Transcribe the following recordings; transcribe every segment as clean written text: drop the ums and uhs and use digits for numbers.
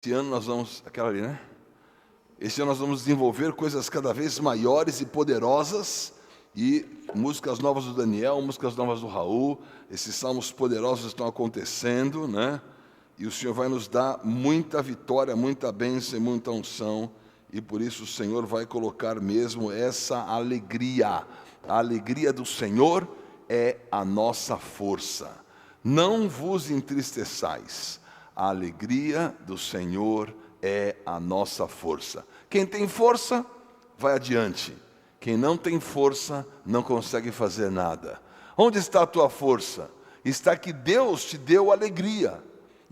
Esse ano nós vamos, aquela ali, né? Esse ano nós vamos desenvolver coisas cada vez maiores e poderosas, e músicas novas do Daniel, músicas novas do Raul, esses salmos poderosos estão acontecendo, né? E o Senhor vai nos dar muita vitória, muita bênção e muita unção, e por isso o Senhor vai colocar mesmo essa alegria. A alegria do Senhor é a nossa força. Não vos entristeçais. A alegria do Senhor é a nossa força. Quem tem força, vai adiante. Quem não tem força, não consegue fazer nada. Onde está a tua força? Está que Deus te deu alegria.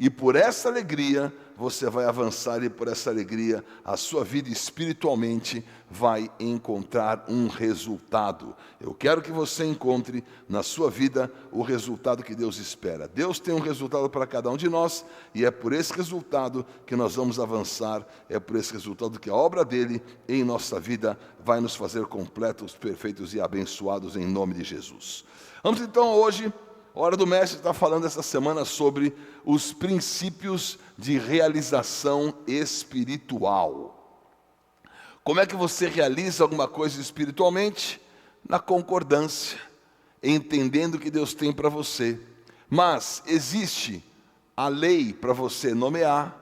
E por essa alegria, você vai avançar, e por essa alegria, a sua vida espiritualmente vai encontrar um resultado. Eu quero que você encontre na sua vida o resultado que Deus espera. Deus tem um resultado para cada um de nós, e é por esse resultado que nós vamos avançar, é por esse resultado que a obra dele em nossa vida vai nos fazer completos, perfeitos e abençoados em nome de Jesus. Vamos então hoje... A Hora do Mestre está falando essa semana sobre os princípios de realização espiritual. Como é que você realiza alguma coisa espiritualmente? Na concordância, entendendo o que Deus tem para você. Mas existe a lei para você nomear,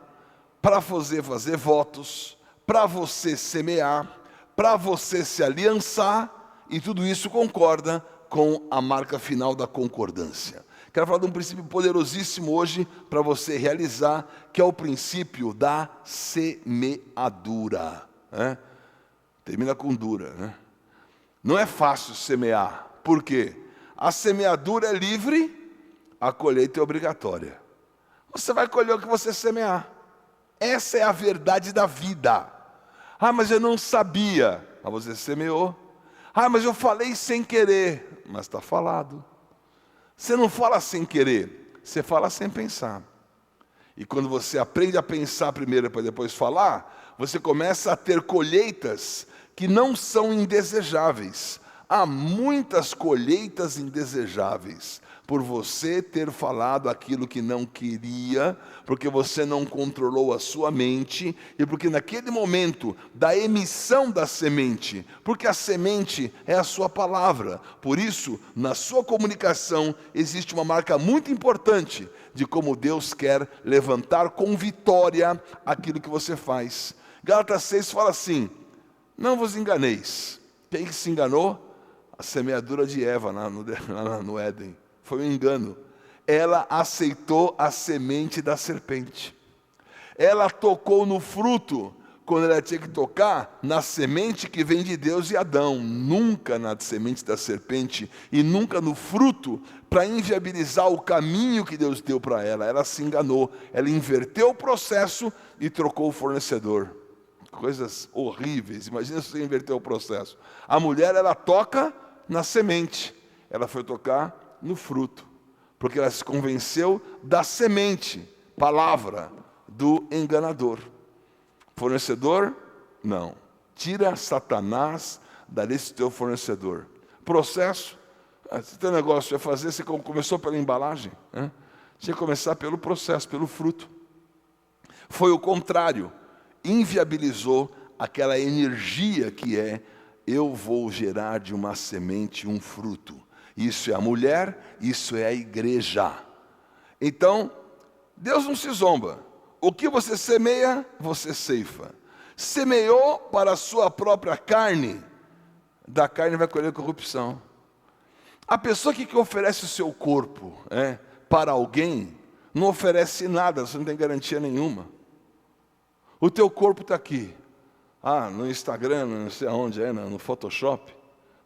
para você fazer votos, para você semear, para você se aliançar, e tudo isso concorda com a marca final da concordância. Quero falar de um princípio poderosíssimo hoje para você realizar, que é o princípio da semeadura. Termina com dura, né? Não é fácil semear. Por quê? A semeadura é livre, a colheita é obrigatória. Você vai colher o que você semear. Essa é a verdade da vida. Ah, mas eu não sabia. Mas você semeou. Ah, mas eu falei sem querer. Mas está falado. Você não fala sem querer, você fala sem pensar. E quando você aprende a pensar primeiro para depois falar, você começa a ter colheitas que não são indesejáveis. Há muitas colheitas indesejáveis por você ter falado aquilo que não queria, porque você não controlou a sua mente, e porque naquele momento da emissão da semente, porque a semente é a sua palavra, por isso, na sua comunicação, existe uma marca muito importante de como Deus quer levantar com vitória aquilo que você faz. Gálatas 6 fala assim: não vos enganeis. Quem que se enganou? A semeadura de Eva lá no Éden. Foi um engano. Ela aceitou a semente da serpente. Ela tocou no fruto, quando ela tinha que tocar na semente que vem de Deus e Adão. Nunca na semente da serpente e nunca no fruto, para inviabilizar o caminho que Deus deu para ela. Ela se enganou. Ela inverteu o processo e trocou o fornecedor. Coisas horríveis. Imagina se você inverteu o processo. A mulher, ela toca na semente. Ela foi tocar no fruto, porque ela se convenceu da semente, palavra do enganador. Fornecedor, não. Tira Satanás desse teu fornecedor. Processo, se teu negócio é fazer, você começou pela embalagem, né? Tinha que começar pelo processo, pelo fruto. Foi o contrário, inviabilizou aquela energia que é: eu vou gerar de uma semente um fruto. Isso é a mulher, isso é a igreja. Então, Deus não se zomba. O que você semeia, você ceifa. Semeou para a sua própria carne, da carne vai colher corrupção. A pessoa que oferece o seu corpo para alguém, não oferece nada, você não tem garantia nenhuma. O teu corpo está aqui. No Instagram, não sei aonde no Photoshop.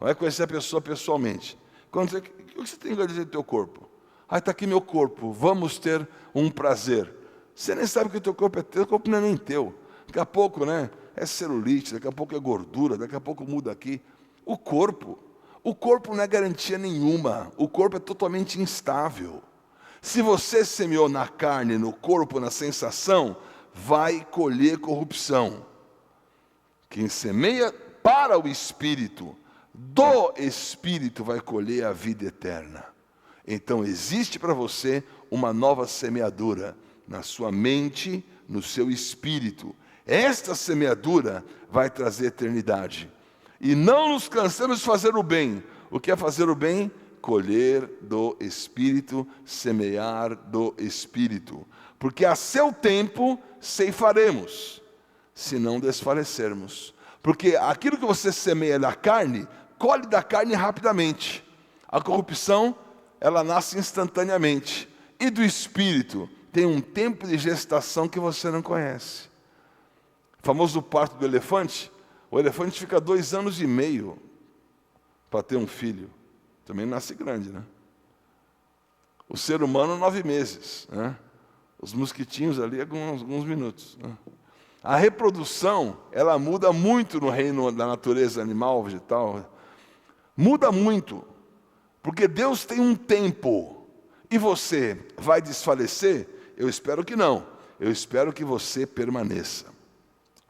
Vai conhecer a pessoa pessoalmente. Quando você, o que você tem a dizer do teu corpo? Está aqui meu corpo, vamos ter um prazer. Você nem sabe que o teu corpo é teu, o corpo não é nem teu. Daqui a pouco, é celulite, daqui a pouco é gordura, daqui a pouco muda aqui. O corpo não é garantia nenhuma, o corpo é totalmente instável. Se você semeou na carne, no corpo, na sensação, vai colher corrupção. Quem semeia para o Espírito, do Espírito vai colher a vida eterna. Então existe para você uma nova semeadura na sua mente, no seu espírito. Esta semeadura vai trazer eternidade. E não nos cansemos de fazer o bem. O que é fazer o bem? Colher do Espírito, semear do Espírito. Porque a seu tempo ceifaremos, se não desfalecermos. Porque aquilo que você semeia da carne, colhe da carne rapidamente. A corrupção, ela nasce instantaneamente. E do Espírito, tem um tempo de gestação que você não conhece. O famoso parto do elefante, o elefante fica 2 anos e meio para ter um filho. Também nasce grande, né? O ser humano, 9 meses, né? Os mosquitinhos ali, alguns minutos, né? A reprodução, ela muda muito no reino da natureza animal, vegetal. Muda muito, porque Deus tem um tempo. E você vai desfalecer? Eu espero que não. Eu espero que você permaneça.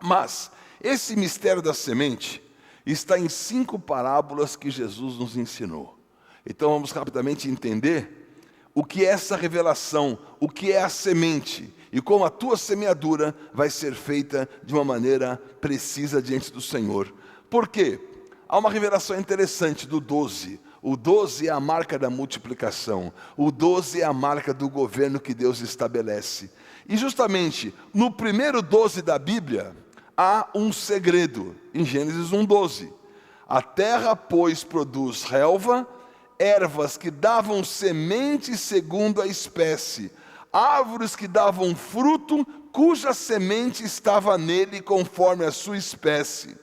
Mas esse mistério da semente está em 5 parábolas que Jesus nos ensinou. Então vamos rapidamente entender o que é essa revelação, o que é a semente e como a tua semeadura vai ser feita de uma maneira precisa diante do Senhor. Por quê? Há uma revelação interessante do 12. O 12 é a marca da multiplicação. O 12 é a marca do governo que Deus estabelece. E justamente no primeiro 12 da Bíblia, há um segredo, em Gênesis 1:12. A terra, pois, produz relva, ervas que davam semente segundo a espécie, árvores que davam fruto, cuja semente estava nele conforme a sua espécie.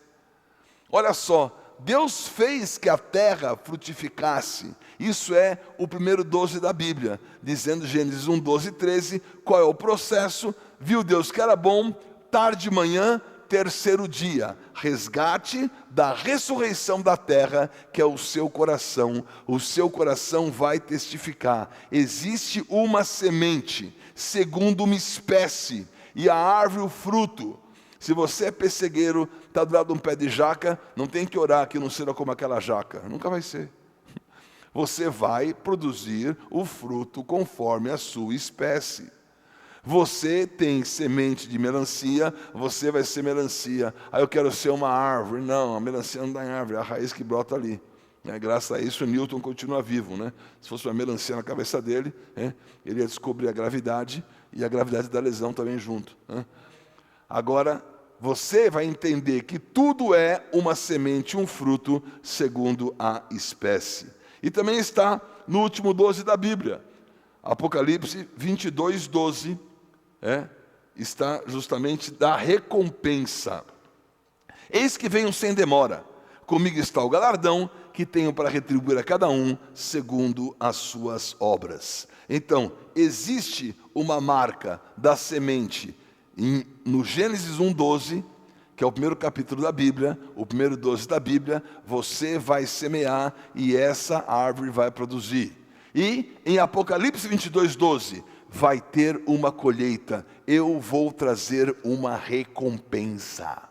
Olha só, Deus fez que a terra frutificasse. Isso é o primeiro 12 da Bíblia, dizendo Gênesis 1:12-13, qual é o processo? Viu Deus que era bom, tarde e manhã, terceiro dia, resgate da ressurreição da terra, que é o seu coração. O seu coração vai testificar. Existe uma semente, segundo uma espécie, e a árvore o fruto. Se você é pessegueiro, está do lado de um pé de jaca, não tem que orar que não seja como aquela jaca. Nunca vai ser. Você vai produzir o fruto conforme a sua espécie. Você tem semente de melancia, você vai ser melancia. Aí eu quero ser uma árvore. Não, a melancia não dá em árvore, é a raiz que brota ali. Graças a isso, Newton continua vivo. Se fosse uma melancia na cabeça dele, ele ia descobrir a gravidade e a gravidade da lesão também junto. Agora, você vai entender que tudo é uma semente, um fruto, segundo a espécie. E também está no último 12 da Bíblia. Apocalipse 22:12. Está justamente da recompensa. Eis que venho sem demora, comigo está o galardão, que tenho para retribuir a cada um, segundo as suas obras. Então, existe uma marca da semente, no Gênesis 1:12, que é o primeiro capítulo da Bíblia, o primeiro 12 da Bíblia, você vai semear e essa árvore vai produzir. E em Apocalipse 22:12, vai ter uma colheita, eu vou trazer uma recompensa.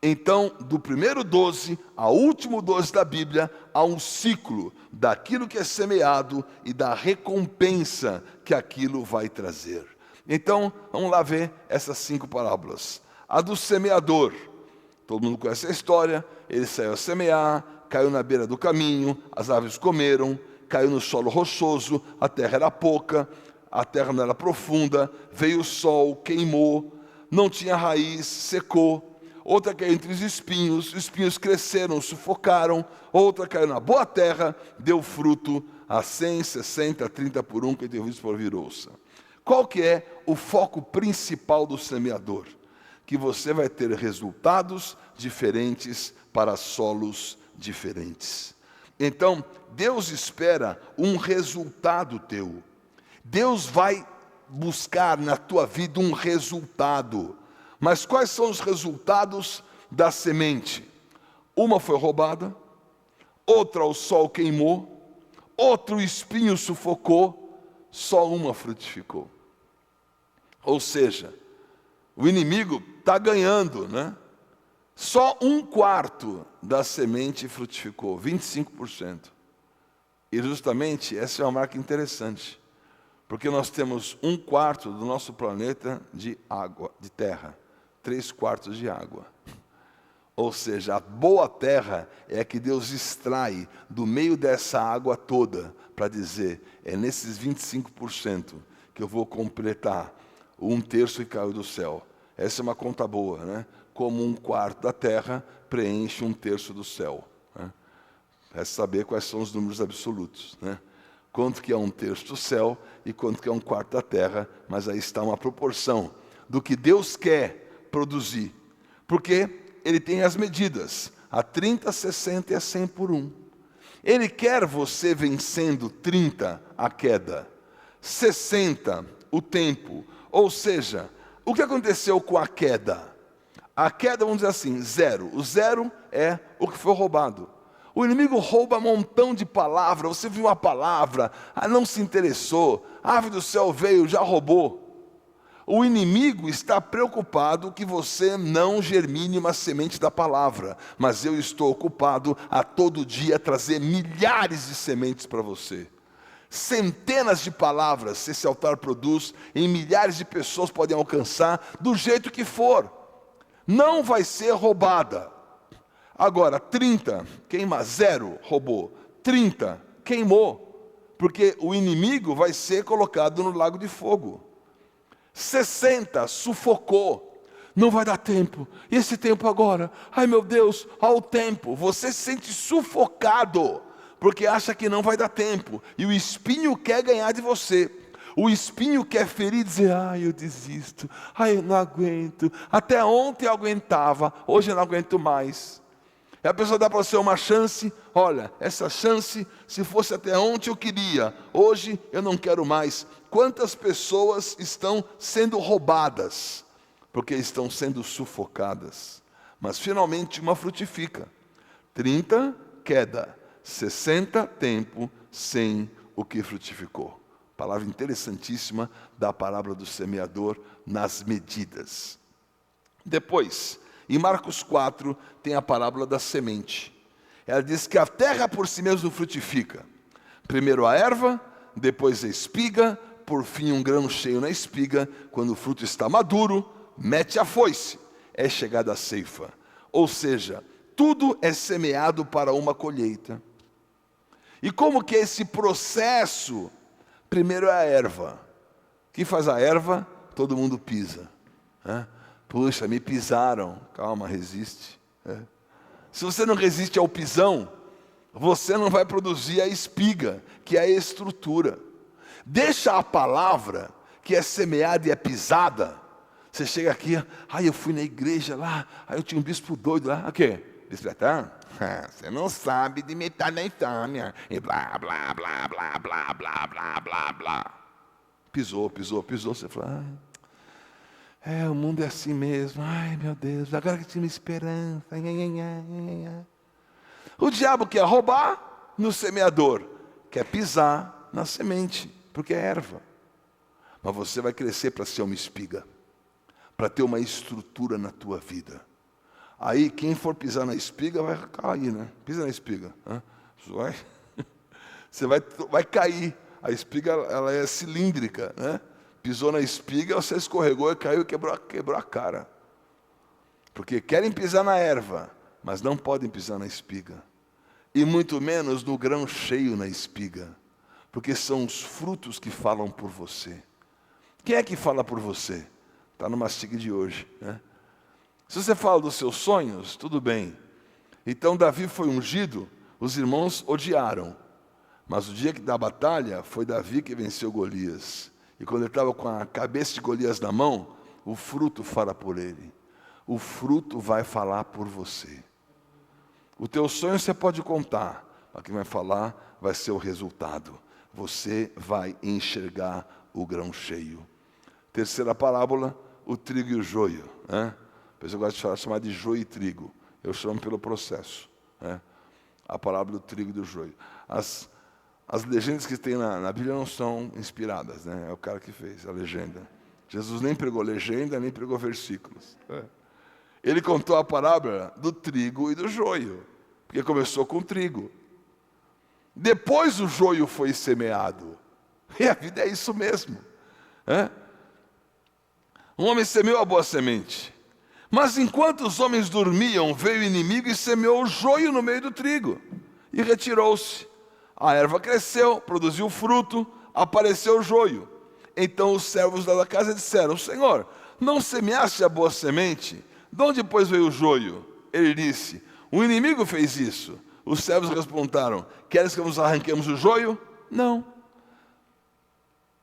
Então, do primeiro 12 ao último 12 da Bíblia, há um ciclo daquilo que é semeado e da recompensa que aquilo vai trazer. Então, vamos lá ver essas 5 parábolas. A do semeador, todo mundo conhece a história, ele saiu a semear, caiu na beira do caminho, as aves comeram, caiu no solo rochoso, a terra era pouca, a terra não era profunda, veio o sol, queimou, não tinha raiz, secou. Outra caiu entre os espinhos cresceram, sufocaram. Outra caiu na boa terra, deu fruto a 100, 60, 30 por um, que tem ouvidos para ouvir ouça. Qual que é o foco principal do semeador? Que você vai ter resultados diferentes para solos diferentes. Então, Deus espera um resultado teu. Deus vai buscar na tua vida um resultado. Mas quais são os resultados da semente? Uma foi roubada, outra o sol queimou, outra o espinho sufocou, só uma frutificou. Ou seja, o inimigo está ganhando, Só 1/4 da semente frutificou, 25%. E justamente essa é uma marca interessante. Porque nós temos 1/4 do nosso planeta de água, de terra, 3/4 de água. Ou seja, a boa terra é a que Deus extrai do meio dessa água toda, para dizer, é nesses 25% que eu vou completar o 1/3 que caiu do céu. Essa é uma conta boa, né? Como 1/4 da terra preenche 1/3 do céu. Né? É saber quais são os números absolutos, né? Quanto que é 1/3 do céu e quanto que é 1/4 da terra, mas aí está uma proporção do que Deus quer produzir. Porque Ele tem as medidas, a 30, 60 e a 100 por 1. Ele quer você vencendo 30, a queda, 60, o tempo. Ou seja, o que aconteceu com a queda? A queda, vamos dizer assim, 0. O 0 é o que foi roubado. O inimigo rouba um montão de palavras. Você viu uma palavra, não se interessou, a ave do céu veio, já roubou. O inimigo está preocupado que você não germine uma semente da palavra, mas eu estou ocupado a todo dia trazer milhares de sementes para você. Centenas de palavras esse altar produz, e milhares de pessoas podem alcançar do jeito que for. Não vai ser roubada. Agora, 30, queima 0, roubou. 30, queimou. Porque o inimigo vai ser colocado no lago de fogo. 60, sufocou. Não vai dar tempo. E esse tempo agora? Ai meu Deus, ao tempo. Você se sente sufocado, porque acha que não vai dar tempo. E o espinho quer ganhar de você. O espinho quer ferir e dizer, ai eu desisto. Ai eu não aguento. Até ontem eu aguentava, hoje eu não aguento mais. E a pessoa dá para você uma chance, olha, essa chance, se fosse até ontem eu queria, hoje eu não quero mais. Quantas pessoas estão sendo roubadas, porque estão sendo sufocadas, mas finalmente uma frutifica. 30, queda, 60, tempo, 100, o que frutificou. Palavra interessantíssima da parábola do semeador nas medidas. Depois, em Marcos 4, tem a parábola da semente. Ela diz que a terra por si mesma frutifica. Primeiro a erva, depois a espiga, por fim um grão cheio na espiga. Quando o fruto está maduro, mete a foice. É chegada a ceifa. Ou seja, tudo é semeado para uma colheita. E como que é esse processo? Primeiro é a erva. O que faz a erva? Todo mundo pisa. Puxa, me pisaram. Calma, resiste. Se você não resiste ao pisão, você não vai produzir a espiga, que é a estrutura. Deixa a palavra, que é semeada e é pisada. Você chega aqui, eu fui na igreja lá, aí eu tinha um bispo doido lá. O quê? Bispo Betão? Você não sabe de metade da história. E blá, blá, blá, blá, blá, blá, blá, blá, blá. Pisou. Você fala, o mundo é assim mesmo. Ai, meu Deus, agora que tinha uma esperança. O diabo quer roubar no semeador, quer pisar na semente, porque é erva. Mas você vai crescer para ser uma espiga, para ter uma estrutura na tua vida. Aí, quem for pisar na espiga vai cair, né? Pisa na espiga. Você vai cair. A espiga, ela é cilíndrica, né? Pisou na espiga, você escorregou e caiu e quebrou a cara. Porque querem pisar na erva, mas não podem pisar na espiga. E muito menos no grão cheio na espiga. Porque são os frutos que falam por você. Quem é que fala por você? Está no mastigue de hoje, né? Se você fala dos seus sonhos, tudo bem. Então Davi foi ungido, os irmãos odiaram. Mas o dia da batalha, foi Davi que venceu Golias. E quando ele estava com a cabeça de Golias na mão, o fruto fala por ele. O fruto vai falar por você. O teu sonho você pode contar, mas quem vai falar vai ser o resultado. Você vai enxergar o grão cheio. Terceira parábola, o trigo e o joio. A pessoa gosta de chamar de joio e trigo. Eu chamo pelo processo. A parábola do trigo e do joio. As legendas que tem na Bíblia não são inspiradas, né? É o cara que fez a legenda. Jesus nem pregou legenda, nem pregou versículos. Ele contou a parábola do trigo e do joio, porque começou com trigo. Depois o joio foi semeado. E a vida é isso mesmo. Um homem semeou a boa semente. Mas enquanto os homens dormiam, veio o inimigo e semeou o joio no meio do trigo. E retirou-se. A erva cresceu, produziu fruto, apareceu o joio. Então os servos da casa disseram: Senhor, não semeaste a boa semente? De onde, pois, veio o joio? Ele disse: o inimigo fez isso. Os servos responderam: queres que nos arranquemos o joio? Não.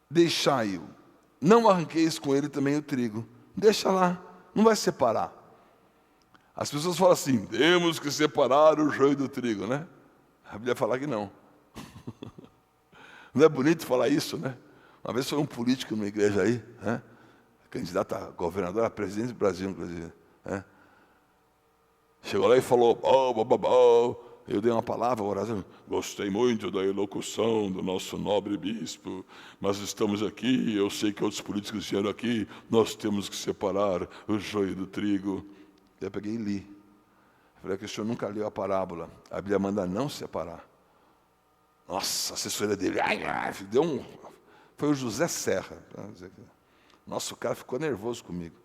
Deixai-o. Não arranqueis com ele também o trigo. Deixa lá, não vai separar. As pessoas falam assim: temos que separar o joio do trigo, né? A Bíblia fala que não. Não é bonito falar isso, né? Uma vez foi um político numa igreja aí, né? Candidato a governador, a presidente do Brasil, inclusive. Né? Chegou lá e falou: eu dei uma palavra, oração. Gostei muito da elocução do nosso nobre bispo, mas estamos aqui, eu sei que outros políticos vieram aqui, nós temos que separar o joio do trigo. Eu peguei e li. Falei que o senhor nunca leu a parábola. A Bíblia manda não separar. Nossa, a assessoria dele, foi o José Serra. Nossa, o cara ficou nervoso comigo.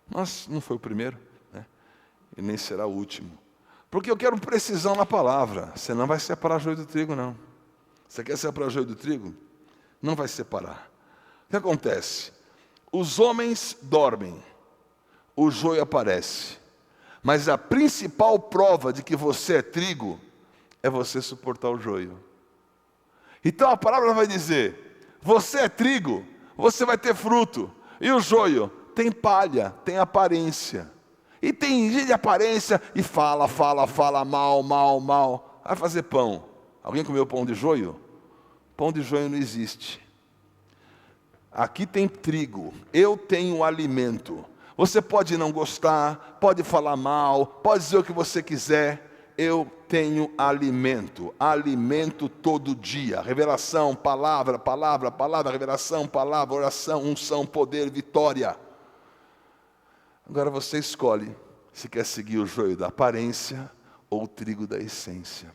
Mas não foi o primeiro, né? E nem será o último. Porque eu quero precisão na palavra. Você não vai separar joio do trigo, não. Você quer separar o joio do trigo? Não vai separar. O que acontece? Os homens dormem, o joio aparece. Mas a principal prova de que você é trigo é você suportar o joio. Então a palavra vai dizer: você é trigo, você vai ter fruto. E o joio tem palha, tem aparência. E tem gente de aparência e fala mal. Vai fazer pão. Alguém comeu pão de joio? Pão de joio não existe. Aqui tem trigo, eu tenho alimento. Você pode não gostar, pode falar mal, pode dizer o que você quiser. Eu tenho alimento, alimento todo dia. Revelação, palavra, revelação, palavra, oração, unção, poder, vitória. Agora você escolhe se quer seguir o joio da aparência ou o trigo da essência.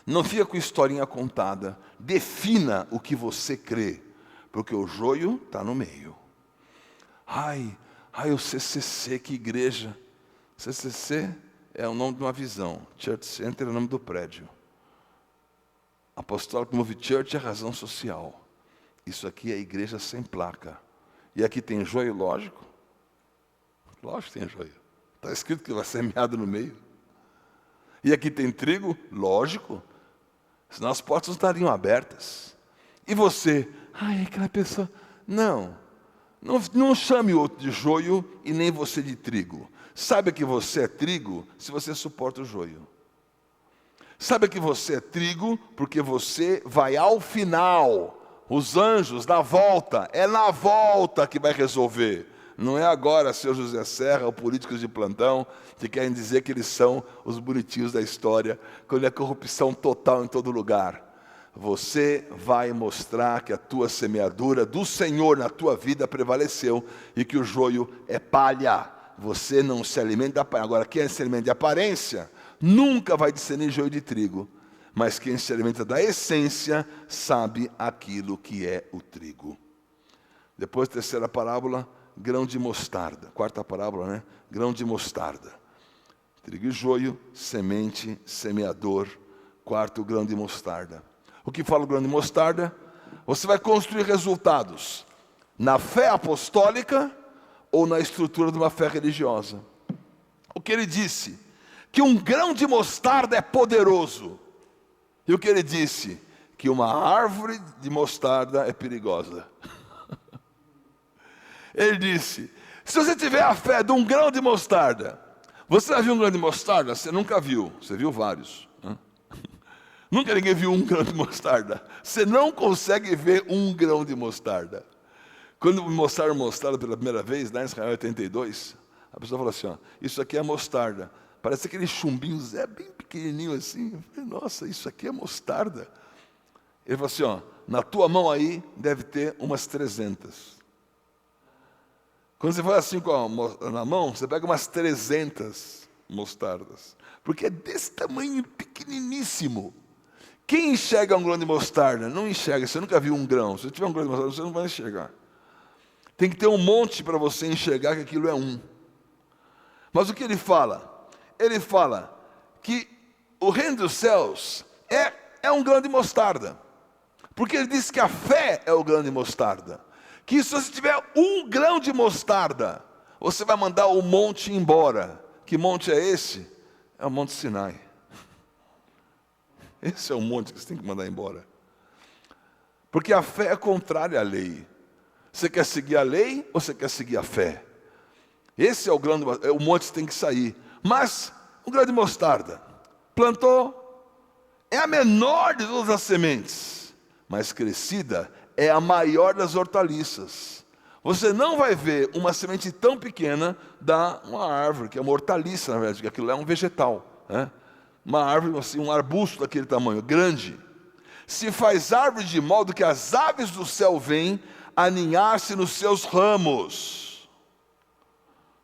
Não fica com historinha contada. Defina o que você crê, porque o joio está no meio. Ai, o CCC, que igreja. CCC é o nome de uma visão. Church Center é o nome do prédio. Apostólico Movie Church é a razão social. Isso aqui é a igreja sem placa. E aqui tem joio, lógico. Lógico que tem joio. Está escrito que vai ser semeado no meio. E aqui tem trigo, lógico. Senão as portas não estariam abertas. E você? Ai, aquela pessoa... Não chame o outro de joio e nem você de trigo. Saiba que você é trigo se você suporta o joio. Saiba que você é trigo porque você vai ao final. Os anjos na volta, é na volta que vai resolver. Não é agora, seu José Serra, ou políticos de plantão, que querem dizer que eles são os bonitinhos da história, quando é corrupção total em todo lugar. Você vai mostrar que a tua semeadura do Senhor na tua vida prevaleceu e que o joio é palha. Você não se alimenta da palha. Agora, quem se alimenta de aparência nunca vai discernir joio de trigo, mas quem se alimenta da essência sabe aquilo que é o trigo. Depois, terceira parábola, grão de mostarda. Quarta parábola, né? Grão de mostarda. Trigo e joio, semente, semeador. Quarto, grão de mostarda. O que fala o grão de mostarda? Você vai construir resultados na fé apostólica ou na estrutura de uma fé religiosa. O que ele disse? Que um grão de mostarda é poderoso. E o que ele disse? Que uma árvore de mostarda é perigosa. Ele disse: se você tiver a fé de um grão de mostarda, você já viu um grão de mostarda? Você nunca viu, você viu vários. Nunca ninguém viu um grão de mostarda. Você não consegue ver um grão de mostarda. Quando me mostraram mostarda pela primeira vez, lá em Israel 82, a pessoa falou assim: isso aqui é mostarda. Parece aqueles chumbinhos, bem pequenininho assim. Eu falei: nossa, isso aqui é mostarda. Ele falou assim: na tua mão aí deve ter umas 300. Quando você vai assim na mão, você pega umas 300 mostardas. Porque é desse tamanho pequeniníssimo. Quem enxerga um grão de mostarda? Não enxerga, você nunca viu um grão. Se tiver um grão de mostarda, você não vai enxergar. Tem que ter um monte para você enxergar que aquilo é um. Mas o que ele fala? Ele fala que o reino dos céus é um grão de mostarda. Porque ele diz que a fé é o grão de mostarda. Que se você tiver um grão de mostarda, você vai mandar o monte embora. Que monte é esse? É o Monte Sinai. Esse é o monte que você tem que mandar embora. Porque a fé é contrária à lei. Você quer seguir a lei ou você quer seguir a fé? Esse é o grão, o monte que tem que sair. Mas o grão de mostarda, plantou, é a menor de todas as sementes, mas crescida é a maior das hortaliças. Você não vai ver uma semente tão pequena dar uma árvore, que é uma hortaliça, na verdade, porque aquilo é um vegetal, né? Uma árvore, assim, um arbusto daquele tamanho, grande. Se faz árvore de modo que as aves do céu vêm aninhar-se nos seus ramos.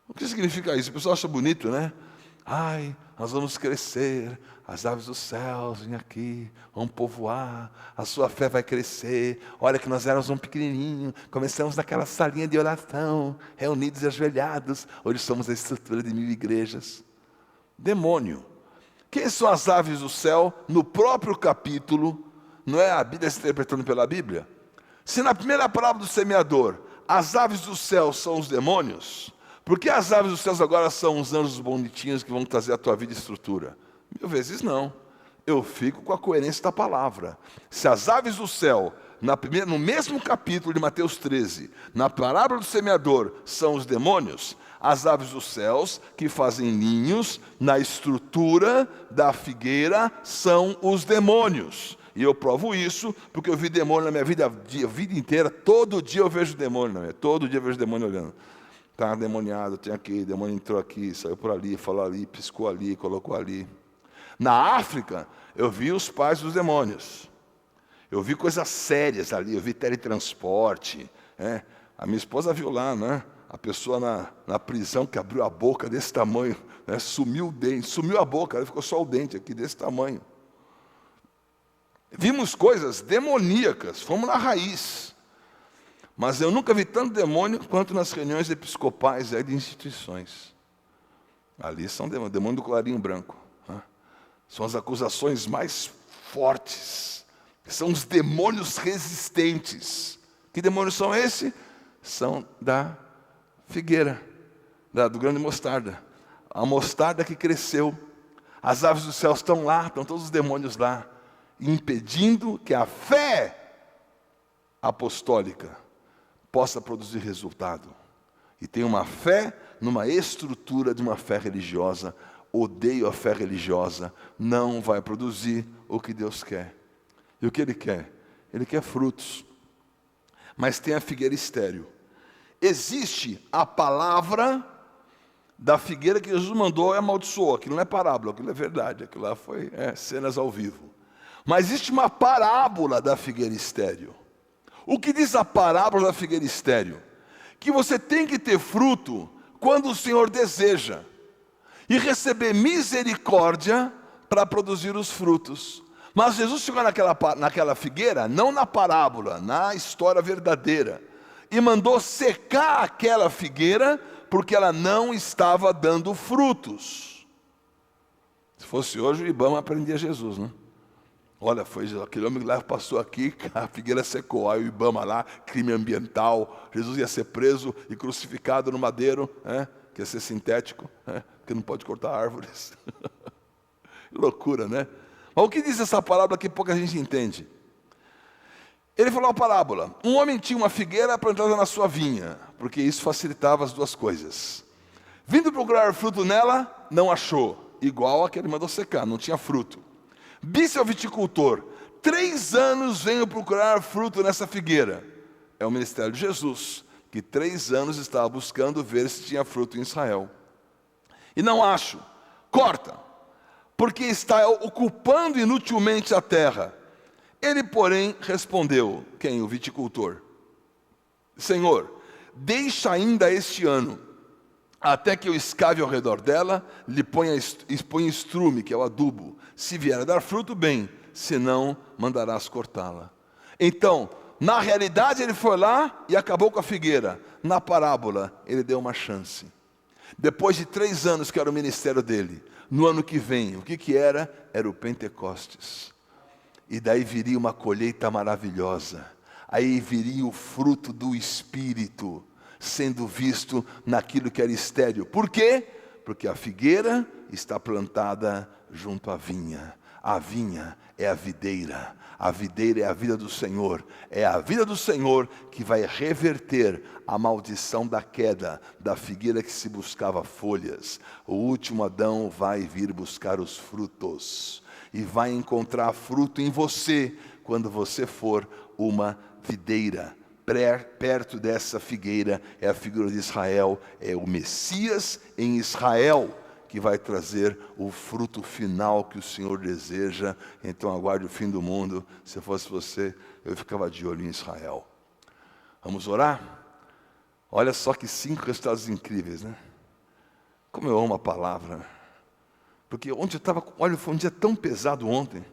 O que significa isso? O pessoal acha bonito, né? Ai, nós vamos crescer, as aves dos céus vêm aqui, vão povoar, a sua fé vai crescer. Olha que nós éramos um pequenininho, começamos naquela salinha de oração, reunidos e ajoelhados, hoje somos a estrutura de 1000 igrejas. Demônio. Quem são as aves do céu? No próprio capítulo, não é a Bíblia se interpretando pela Bíblia? Se na primeira parábola do semeador, as aves do céu são os demônios, por que as aves dos céus agora são os anjos bonitinhos que vão trazer a tua vida e estrutura? 1000 vezes não. Eu fico com a coerência da palavra. Se as aves do céu, no mesmo capítulo de Mateus 13, na parábola do semeador, são os demônios, as aves dos céus que fazem ninhos na estrutura da figueira são os demônios. E eu provo isso porque eu vi demônio na minha vida a vida inteira. Todo dia eu vejo demônio, todo dia eu vejo demônio olhando. Está demoniado, tem aqui, demônio entrou aqui, saiu por ali, falou ali, piscou ali, colocou ali. Na África, eu vi os pais dos demônios. Eu vi coisas sérias ali, eu vi teletransporte. A minha esposa viu lá, né? A pessoa na prisão que abriu a boca desse tamanho, né? Sumiu o dente, sumiu a boca, ficou só o dente aqui desse tamanho. Vimos coisas demoníacas, fomos na raiz. Mas eu nunca vi tanto demônio quanto nas reuniões episcopais de instituições. Ali são demônio do colarinho branco. Né? São as acusações mais fortes. São os demônios resistentes. Que demônios são esses? São da figueira, do grão de mostarda. A mostarda que cresceu. As aves do céu estão lá, estão todos os demônios lá, impedindo que a fé apostólica possa produzir resultado. E tem uma fé numa estrutura de uma fé religiosa. Odeio a fé religiosa. Não vai produzir o que Deus quer. E o que Ele quer? Ele quer frutos. Mas tem a figueira estéril. Existe a palavra da figueira que Jesus mandou e amaldiçoou. Aquilo não é parábola, aquilo é verdade. Aquilo lá foi cenas ao vivo. Mas existe uma parábola da figueira estéril. O que diz a parábola da figueira estéril? Que você tem que ter fruto quando o Senhor deseja. E receber misericórdia para produzir os frutos. Mas Jesus chegou naquela figueira, não na parábola, na história verdadeira. E mandou secar aquela figueira, porque ela não estava dando frutos. Se fosse hoje, o Ibama aprendia Jesus, né? Olha, foi aquele homem lá passou aqui, a figueira secou, aí o Ibama lá, crime ambiental, Jesus ia ser preso e crucificado no madeiro, que ia ser sintético, porque não pode cortar árvores. Loucura, né? Mas o que diz essa parábola que pouca gente entende? Ele falou a parábola, um homem tinha uma figueira plantada na sua vinha, porque isso facilitava as duas coisas. Vindo procurar fruto nela, não achou, igual a que ele mandou secar, não tinha fruto. Disse ao viticultor, 3 anos venho procurar fruto nessa figueira. É o ministério de Jesus, que 3 anos estava buscando ver se tinha fruto em Israel. E não acho, corta, porque está ocupando inutilmente a terra. Ele, porém, respondeu, quem? O viticultor. Senhor, deixa ainda este ano, até que eu escave ao redor dela, lhe ponha estrume, que é o adubo. Se vier a dar fruto, bem. senão mandarás cortá-la. Então, na realidade ele foi lá e acabou com a figueira. Na parábola, ele deu uma chance. Depois de 3 anos que era o ministério dele, no ano que vem, o que era? Era o Pentecostes. E daí viria uma colheita maravilhosa. Aí viria o fruto do Espírito sendo visto naquilo que era estéril. Por quê? Porque a figueira está plantada junto à vinha. A vinha é a videira é a vida do Senhor. É a vida do Senhor que vai reverter a maldição da queda da figueira que se buscava folhas. O último Adão vai vir buscar os frutos e vai encontrar fruto em você quando você for uma videira. Perto dessa figueira é a figura de Israel, é o Messias em Israel que vai trazer o fruto final que o Senhor deseja. Então aguarde o fim do mundo. Se eu fosse você, eu ficava de olho em Israel. Vamos orar? Olha só que 5 resultados incríveis, né? Como eu amo a palavra. Porque ontem eu estava, olha, foi um dia tão pesado ontem.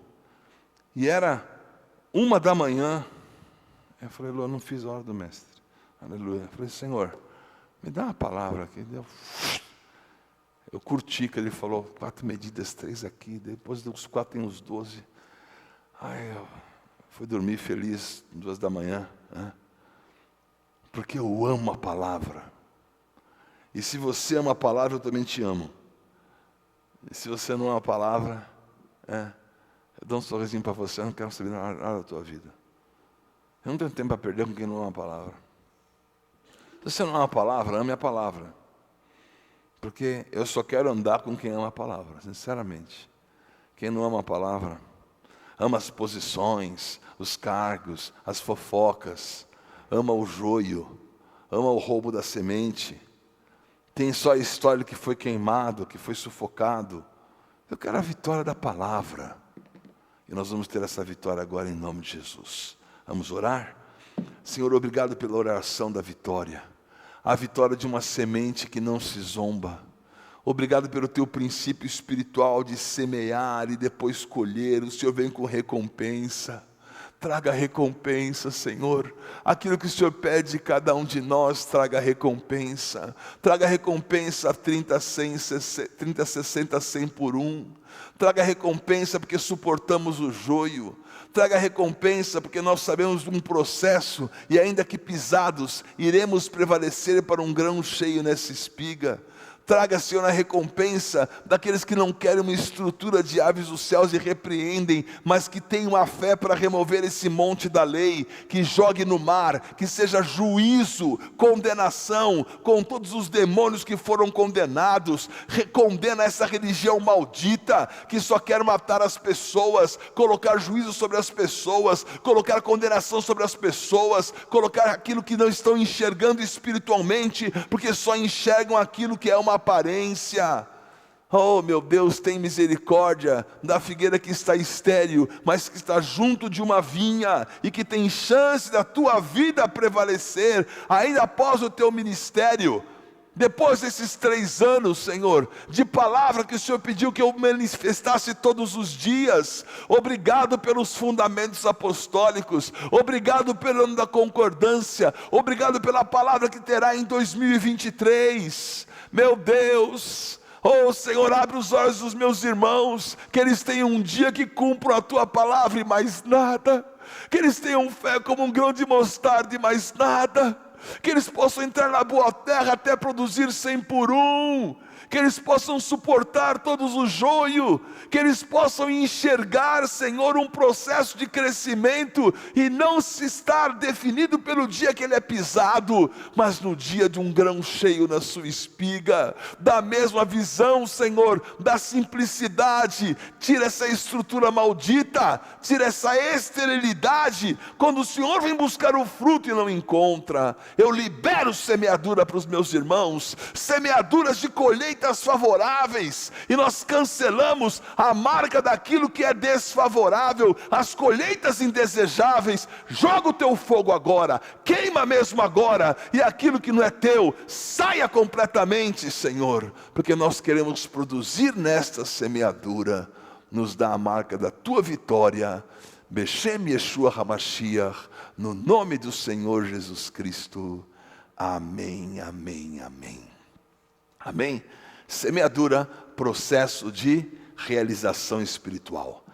E era 1 da manhã. Eu falei, Lua, não fiz a hora do mestre. Aleluia. Eu falei, Senhor, me dá uma palavra aqui. Eu curti que ele falou, 4 medidas, 3 aqui, depois dos 4 tem os 12. Eu fui dormir feliz, 2 da manhã, né? Porque eu amo a palavra. E se você ama a palavra, eu também te amo. E se você não ama a palavra, eu dou um sorrisinho para você, eu não quero saber nada da tua vida. Eu não tenho tempo para perder com quem não ama a palavra. Se você não ama a palavra, ame a palavra. Porque eu só quero andar com quem ama a palavra, sinceramente. Quem não ama a palavra, ama as posições, os cargos, as fofocas, ama o joio, ama o roubo da semente. Tem só a história que foi queimado, que foi sufocado. Eu quero a vitória da palavra. E nós vamos ter essa vitória agora em nome de Jesus. Vamos orar? Senhor, obrigado pela oração da vitória. A vitória de uma semente que não se zomba. Obrigado pelo teu princípio espiritual de semear e depois colher. O Senhor vem com recompensa. Traga recompensa, Senhor. Aquilo que o Senhor pede de cada um de nós, traga recompensa. Traga recompensa 30, 100, 30, 60, 100 por 1. Traga recompensa porque suportamos o joio. Traga recompensa porque nós sabemos de um processo e ainda que pisados, iremos prevalecer para um grão cheio nessa espiga. Traga, Senhor, a recompensa daqueles que não querem uma estrutura de aves dos céus e repreendem, mas que têm uma fé para remover esse monte da lei, que jogue no mar, que seja juízo, condenação, com todos os demônios que foram condenados. Condena essa religião maldita, que só quer matar as pessoas, colocar juízo sobre as pessoas, colocar condenação sobre as pessoas, colocar aquilo que não estão enxergando espiritualmente, porque só enxergam aquilo que é uma aparência. Oh meu Deus, tem misericórdia da figueira que está estéril, mas que está junto de uma vinha, e que tem chance da tua vida prevalecer, ainda após o teu ministério. Depois desses 3 anos, Senhor, de palavra que o Senhor pediu que eu manifestasse todos os dias. Obrigado pelos fundamentos apostólicos. Obrigado pelo ano da concordância. Obrigado pela palavra que terá em 2023. Meu Deus, oh Senhor, abre os olhos dos meus irmãos, que eles tenham um dia que cumpram a tua palavra e mais nada. Que eles tenham fé como um grão de mostarda e mais nada. Que eles possam entrar na boa terra até produzir 100 por 1. Que eles possam suportar todos o joio, que eles possam enxergar, Senhor, um processo de crescimento, e não se estar definido pelo dia que ele é pisado, mas no dia de um grão cheio na sua espiga. Da mesma visão, Senhor, da simplicidade, tira essa estrutura maldita, tira essa esterilidade, quando o Senhor vem buscar o fruto e não encontra. Eu libero semeadura para os meus irmãos, semeaduras de colheita favoráveis, e nós cancelamos a marca daquilo que é desfavorável, as colheitas indesejáveis. Joga o teu fogo agora, queima mesmo agora, e aquilo que não é teu, saia completamente, Senhor, porque nós queremos produzir nesta semeadura, nos dá a marca da tua vitória. Beshem Yeshua HaMashiach, no nome do Senhor Jesus Cristo. Amém, amém, amém. Amém? Semeadura, processo de realização espiritual.